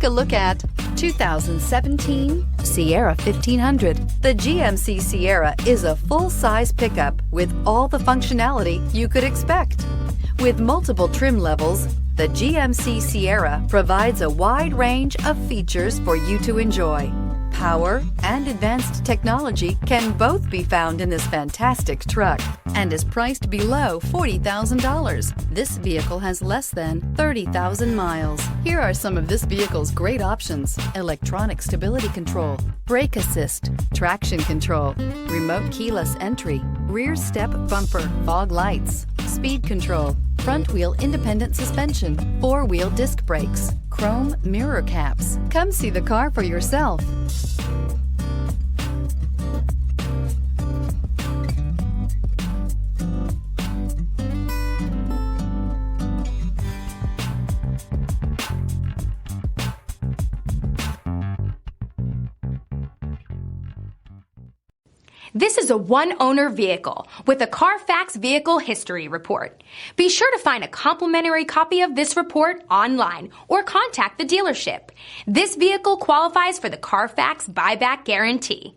a look at 2017 Sierra 1500. The GMC Sierra is a full-size pickup with all the functionality you could expect. With multiple trim levels, the GMC Sierra provides a wide range of features for you to enjoy. Power and advanced technology can both be found in this fantastic truck and is priced below $40,000. This vehicle has less than 30,000 miles. Here are some of this vehicle's great options: electronic stability control, brake assist, traction control, remote keyless entry, rear step bumper, fog lights, speed control, front wheel independent suspension, four-wheel disc brakes, chrome mirror caps. Come see the car for yourself. This is a one-owner vehicle with a Carfax Vehicle History Report. Be sure to find a complimentary copy of this report online or contact the dealership. This vehicle qualifies for the Carfax Buyback Guarantee.